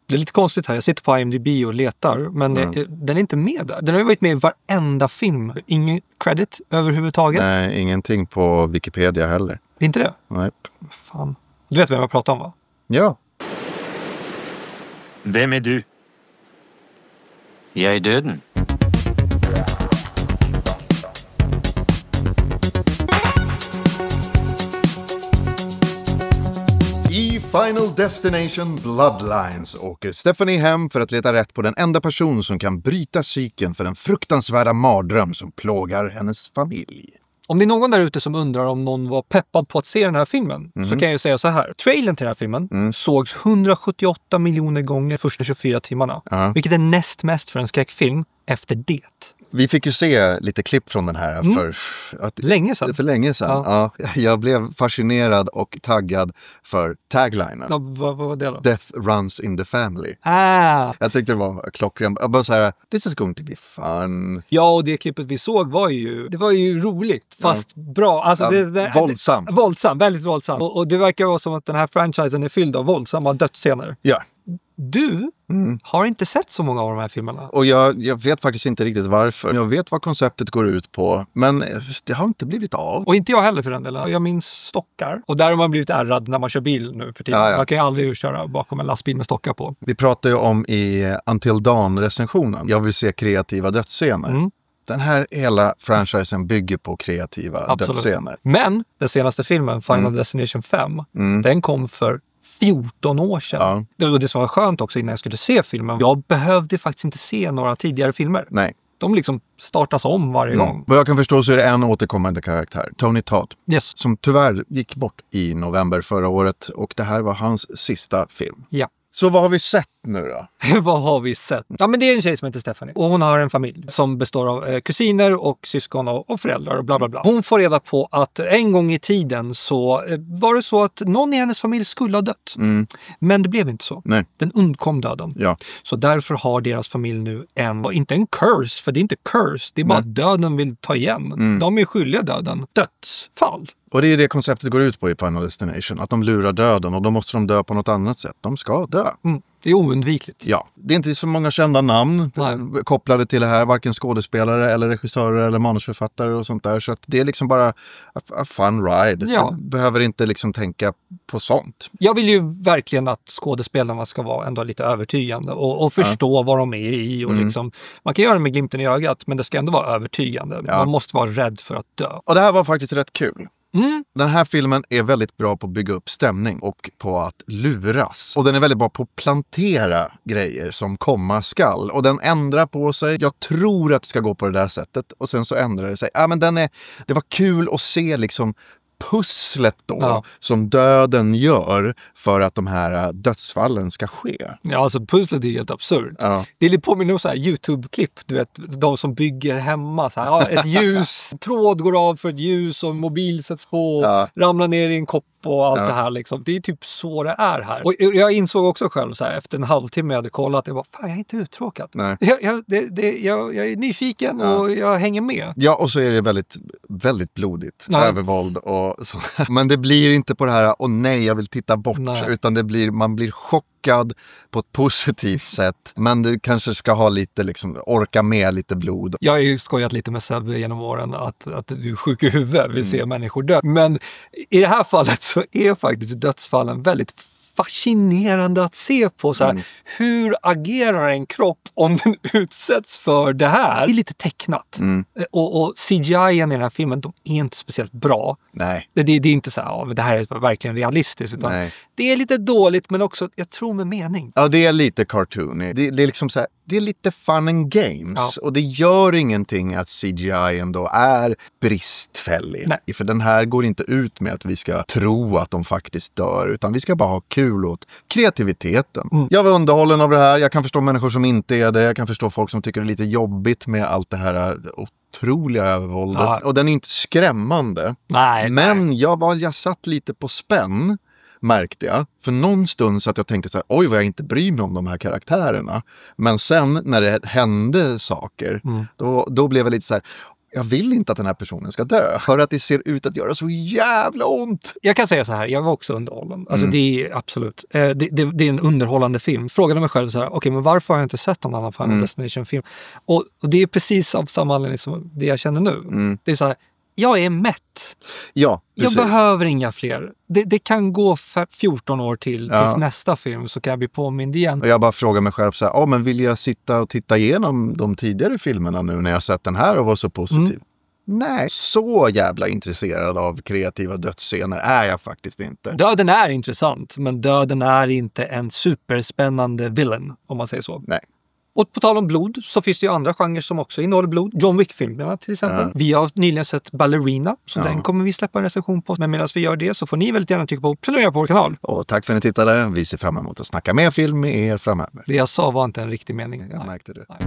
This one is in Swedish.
Det är lite konstigt här. Jag sitter på IMDb och letar, men den är inte med där. Den har ju varit med i varenda film. Ingen credit överhuvudtaget. Nej, ingenting på Wikipedia heller. Inte det? Nej. Fan. Du vet vem jag pratar om, va? Ja. Vem är du? Jag är döden. I Final Destination Bloodlines åker Stephanie hem för att leta rätt på den enda person som kan bryta psyken för den fruktansvärda mardröm som plågar hennes familj. Om det är någon där ute som undrar om någon var peppad på att se den här filmen, så kan jag ju säga så här. Trailern till den här filmen sågs 178 miljoner gånger första 24 timmarna. Vilket är näst mest för en skräckfilm efter det. Vi fick ju se lite klipp från den här Länge sedan. För länge sedan. Ja. Jag blev fascinerad och taggad för taglinen. Ja, vad var det då? Death runs in the family. Jag tyckte det var klockren. Jag bara så här, this is going to be fun. Ja, och det klippet vi såg var ju roligt, fast bra. Alltså våldsamt, väldigt våldsamt. Och det verkar vara som att den här franchisen är fylld av våldsamma dödsscener. Ja. Du har inte sett så många av de här filmerna. Och jag vet faktiskt inte riktigt varför. Jag vet vad konceptet går ut på, men det har inte blivit av. Och inte jag heller för den delen. Jag minns stockar. Och där har man blivit ärrad när man kör bil nu för tiden. Man kan ju aldrig köra bakom en lastbil med stockar på. Vi pratar ju om i Until Dawn-recensionen. Jag vill se kreativa dödsscener. Den här hela franchisen bygger på kreativa dödsscener. Men den senaste filmen, Final Destination 5, den kom för 14 år sedan. Det som var skönt också innan jag skulle se filmen, jag behövde faktiskt inte se några tidigare filmer. Nej. De liksom startas om varje gång. Vad jag kan förstå så är det en återkommande karaktär, Tony Todd, som tyvärr gick bort i november förra året, och det här var hans sista film. Ja. Så vad har vi sett nu då? Vad har vi sett? Ja, men det är en tjej som heter Stephanie. Och hon har en familj som består av kusiner och syskon och föräldrar och bla bla bla. Hon får reda på att en gång i tiden så var det så att någon i hennes familj skulle ha dött. Men det blev inte så. Nej. Den undkom döden. Ja. Så därför har deras familj nu inte en curse, för det är inte curse. Det är bara att döden vill ta igen. De är skyldiga döden. Dödsfall. Och det är det konceptet går ut på i Final Destination. Att de lurar döden, och då måste de dö på något annat sätt. De ska dö. Det är oundvikligt. Ja, det är inte så många kända namn kopplade till det här. Varken skådespelare eller regissörer eller manusförfattare och sånt där. Så att det är liksom bara a fun ride. Ja. Du behöver inte liksom tänka på sånt. Jag vill ju verkligen att skådespelarna ska vara ändå lite övertygande och förstå vad de är i. Och liksom, man kan göra det med glimten i ögat, men det ska ändå vara övertygande. Man måste vara rädd för att dö. Och det här var faktiskt rätt kul. Den här filmen är väldigt bra på att bygga upp stämning och på att luras. Och den är väldigt bra på att plantera grejer som komma skall. Och den ändrar på sig. Jag tror att det ska gå på det där sättet. Och sen så ändrar det sig. Men det var kul att se liksom pusslet då som döden gör för att de här dödsfallen ska ske. Ja, alltså pusslet är helt absurd. Det är lite påminner om så här YouTube-klipp, du vet, de som bygger hemma så här, ett ljus, tråd går av för ett ljus och en mobil sätts på, ramlar ner i en kopp och allt det här liksom. Det är typ så det är här. Och jag insåg också själv så här, efter en halvtimme jag hade kollat, jag bara, fan, jag är inte uttråkad. Nej. Jag är nyfiken och jag hänger med. Ja, och så är det väldigt, väldigt blodigt. Övervåld och så. Men det blir inte på det här, nej, jag vill titta bort. Utan man blir chockad på ett positivt sätt. Men du kanske ska ha lite, liksom, orka med lite blod. Jag har ju skojat lite med Sebbe genom åren att du är sjuk i huvudet, vill se människor dö. Men i det här fallet så är faktiskt dödsfallen väldigt fascinerande att se på. Så här, hur agerar en kropp om den utsätts för det här? Det är lite tecknat. Och CGI i den här filmen, de är inte speciellt bra. Nej. Det är inte så här, det här är verkligen realistiskt. Utan det är lite dåligt, men också, jag tror, med mening. Ja, det är lite cartoony. Det är liksom så här, det är lite fun and games. Och det gör ingenting att CGI ändå är bristfällig. Nej. För den här går inte ut med att vi ska tro att de faktiskt dör. Utan vi ska bara ha kul åt kreativiteten. Jag var underhållen av det här. Jag kan förstå människor som inte är det. Jag kan förstå folk som tycker det är lite jobbigt med allt det här otroliga övervåldet. Och den är inte skrämmande. Men jag satt lite på spänn, märkte jag. För någon stund så att jag tänkte så här, oj vad jag inte bryr mig om de här karaktärerna. Men sen när det hände saker, då blev jag lite så här, jag vill inte att den här personen ska dö. För att det ser ut att göra så jävla ont. Jag kan säga så här, jag var också underhållen. Alltså det är absolut, det är en underhållande film. Frågade mig själv så här, okej, men varför har jag inte sett någon annan Final Destination-film? Och det är precis av samma anledning som det jag känner nu. Det är så här, jag är mätt. Ja, precis. Jag behöver inga fler. Det kan gå 14 år tills nästa film så kan jag bli påmind igen. Och jag bara frågar mig själv så här, men vill jag sitta och titta igenom de tidigare filmerna nu när jag sett den här och var så positiv? Nej, så jävla intresserad av kreativa dödsscener är jag faktiskt inte. Döden är intressant, men döden är inte en superspännande villain, om man säger så. Nej. Och på tal om blod så finns det ju andra genrer som också innehåller blod. John Wick-filmerna till exempel. Ja. Vi har nyligen sett Ballerina, så den kommer vi släppa en recension på. Men medan vi gör det så får ni väldigt gärna trycka på prenumerera på vår kanal. Och tack för att ni tittade. Vi ser fram emot att snacka mer film med er framöver. Det jag sa var inte en riktig mening. Jag märkte det. Nej.